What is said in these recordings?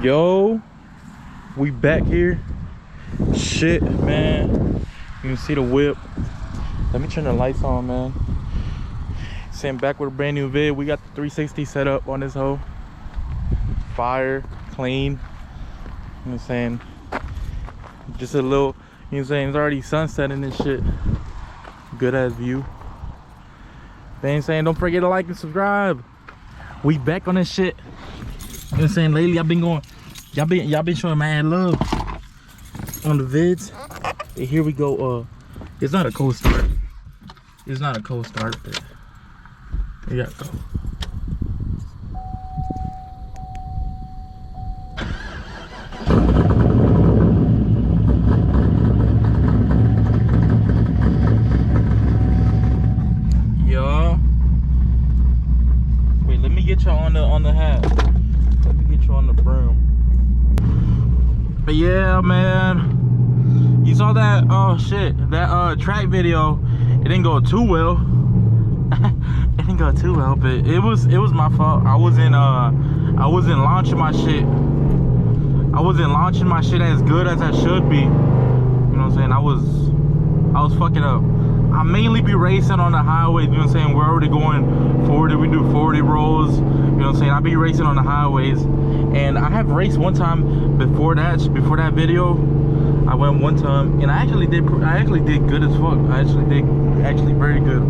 Yo, we back here. Shit, man. You can see the whip. Let me turn the lights on, man. Sitting back with a brand new vid. We got the 360 set up on this hoe. Fire, clean. You know what I'm saying? Just a little, you know what I'm saying? It's already sunsetting and shit. Good ass view. They ain't saying, don't forget to like and subscribe. We back on this shit. You know what I'm saying? Lately I've been going, y'all been showing mad love on the vids. And here we go. It's not a cold start. It's not a cold start, but we gotta go. Y'all, wait, let me get y'all on the hat. Let me get you on the broom. But yeah, man, you saw that that track video. It didn't go too well. It didn't go too well, but it was my fault. I wasn't launching my shit. I wasn't launching my shit as good as I should be. You know what I'm saying? I was fucking up. I mainly be racing on the highway, you know what I'm saying? We're already going 40, we do 40 rolls, you know what I'm saying? I be racing on the highways, and I have raced one time before that video. I went one time, and I actually did good as fuck. I actually did very good.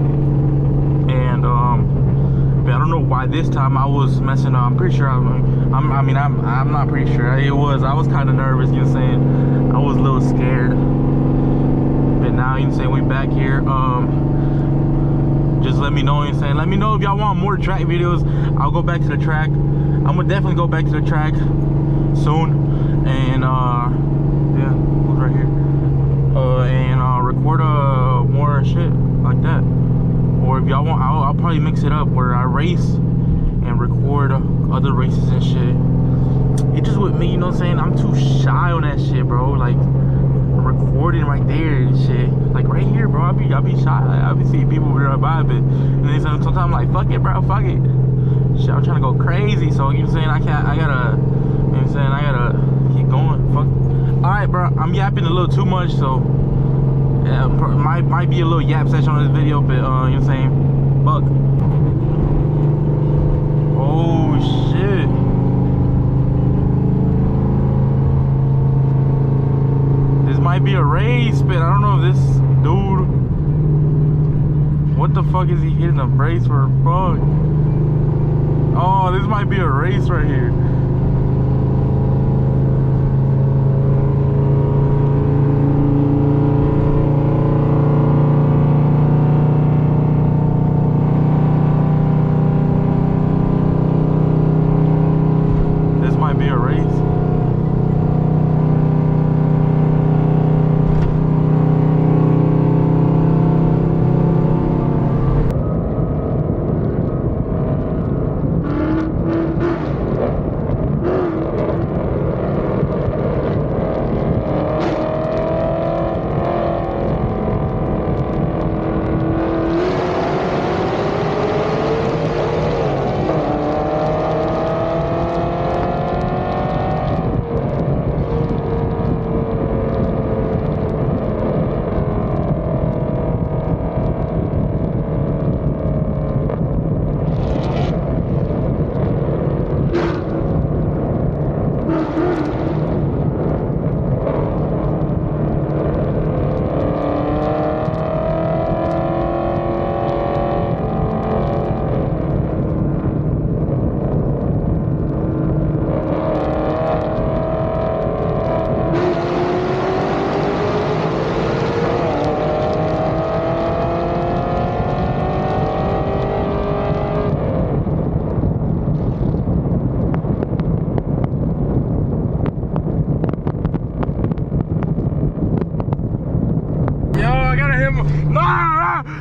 And but I don't know why this time I was messing up. I'm pretty sure I'm not pretty sure. I was kind of nervous, you know what I'm saying? I was a little scared. But now, you know what I'm saying, we back here. Just let me know, you know what I'm saying? Let me know if y'all want more track videos. I'll go back to the track. I'm gonna definitely go back to the track soon. And yeah, who's right here? And record more shit like that. Or if y'all want, I'll probably mix it up where I race and record other races and shit. It's just with me, you know what I'm saying? I'm too shy on that shit, bro. Like, recording right there and shit, like right here, bro. I'll be shy. Like, I'll be seeing people run by, but and then sometimes I'm like, fuck it, bro, fuck it. Shit, I'm trying to go crazy. So you know what I'm saying? I gotta, you know what I'm saying? I gotta keep going. Fuck. All right, bro. I'm yapping a little too much, so yeah, might be a little yap session on this video, but you know what I'm saying? Fuck. Oh shit. Might be a race, but I don't know if this dude, what the fuck is he hitting a brace for? Fuck. Oh, this might be a race right here. This might be a race.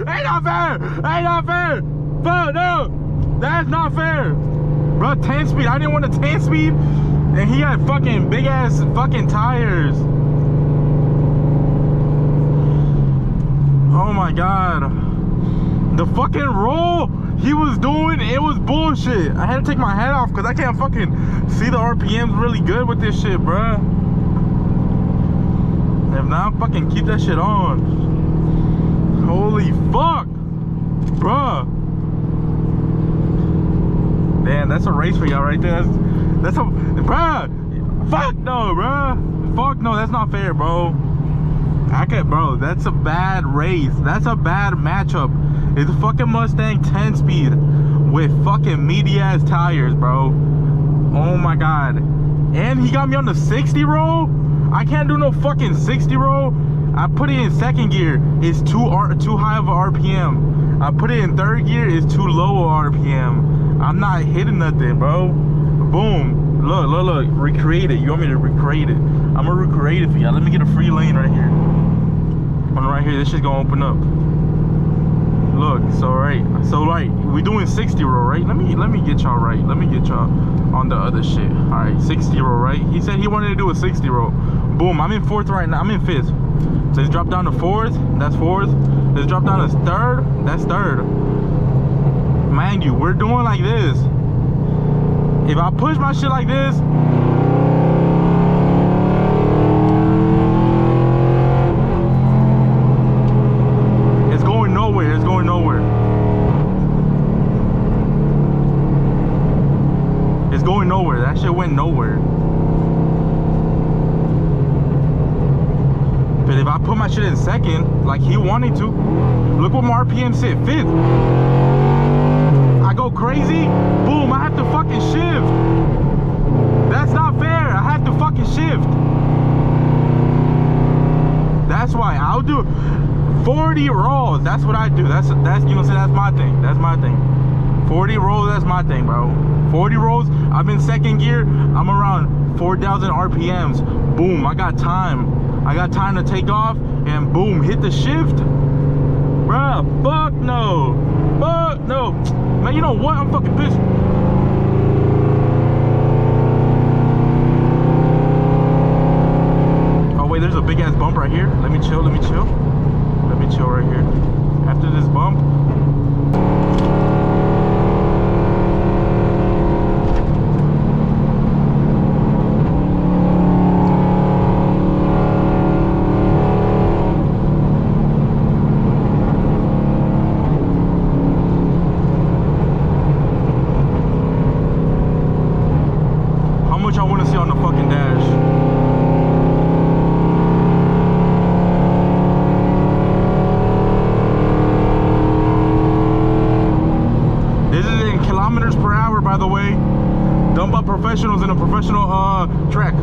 Ain't not fair! Ain't not fair! Fuck, no! That's not fair! Bro, 10 speed. I didn't want a 10 speed. And he had fucking big ass fucking tires. Oh my god. The fucking roll he was doing, it was bullshit. I had to take my hat off because I can't fucking see the RPMs really good with this shit, bruh. If not, fucking keep that shit on. Holy fuck, bruh. Damn, that's a race for y'all right there. That's a, bruh. Fuck no, bruh. Fuck no, that's not fair, bro. I can't, bro. That's a bad race. That's a bad matchup. It's a fucking Mustang 10 speed with fucking meaty ass tires, bro. Oh my god. And he got me on the 60 roll. I can't do no fucking 60 roll. I put it in second gear. It's too high of a RPM. I put it in third gear. It's too low of RPM. I'm not hitting nothing, bro. Boom. Look. Recreate it. You want me to recreate it? I'm gonna recreate it for y'all. Let me get a free lane right here. Right here, this shit's gonna open up. Look, so right, we doing 60 roll, right? Let me get y'all right. Let me get y'all on the other shit. All right, 60 roll, right? He said he wanted to do a 60 roll. Boom, I'm in fourth right now. I'm in fifth. Let's drop down to fourth. That's fourth. Let's drop down to third. That's third. Mind you, we're doing like this. If I push my shit like this, it's going nowhere. It's going nowhere. It's going nowhere. That shit went nowhere. But if I put my shit in second, like he wanted to, look what my RPM said, fifth. I go crazy, boom, I have to fucking shift. That's not fair. I have to fucking shift. That's why I'll do 40 rolls. That's what I do. That's you know what I'm saying, that's my thing. That's my thing. 40 rolls, that's my thing, bro. 40 rolls, I'm in second gear, I'm around 4,000 RPMs. Boom, I got time. I got time to take off and boom, hit the shift. Bruh, fuck no. Fuck no. Man, you know what? I'm fucking pissed. Oh wait, there's a big ass bump right here. Let me chill, let me chill. Let me chill right here. After this bump. I want to see on the fucking dash. This is in kilometers per hour, by the way. Done by professionals in a professional track.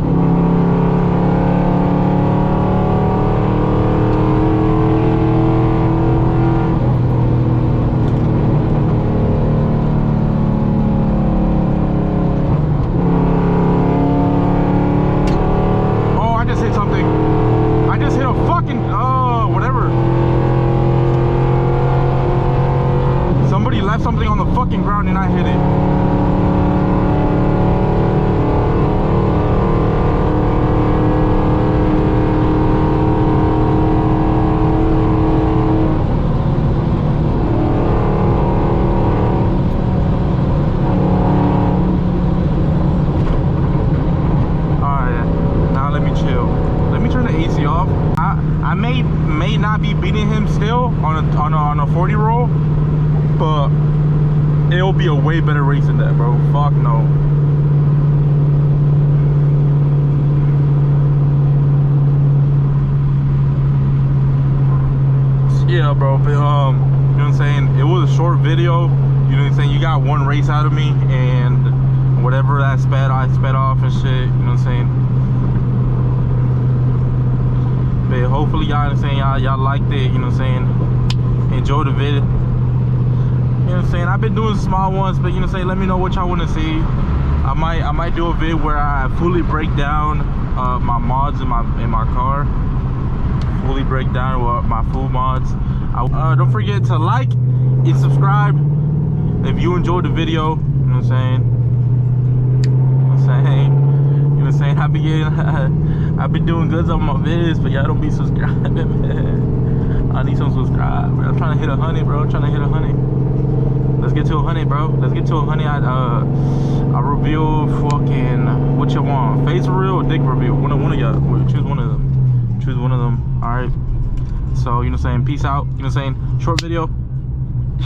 Something on the fucking ground and I hit it. Alright, now let me chill. Let me turn the AC off. I may not be beating him still on a 40 roll, but it'll be a way better race than that, bro. Fuck no. Yeah, bro. But, you know what I'm saying? It was a short video. You know what I'm saying? You got one race out of me, and whatever I sped off and shit. You know what I'm saying? But hopefully y'all understand, y'all liked it. You know what I'm saying? Enjoy the video. You know what I'm saying? I've been doing small ones, but you know what I'm saying, let me know what y'all want to see. I might do a vid where I fully break down my mods in my car. Fully break down my full mods. Don't forget to like and subscribe if you enjoyed the video. You know what I'm saying? You know what I'm saying? You know what I'm saying? I've been doing good on my vids, but y'all don't be subscribing, man. I need some subscribe, bro. I'm trying to hit 100, bro. I'm trying to hit 100. Let's get to 100, bro. Let's get to 100. I review fucking what you want, face reveal or dick reveal. One of y'all. Choose one of them. Choose one of them. All right. So you know what I'm saying. Peace out. You know what I'm saying. Short video.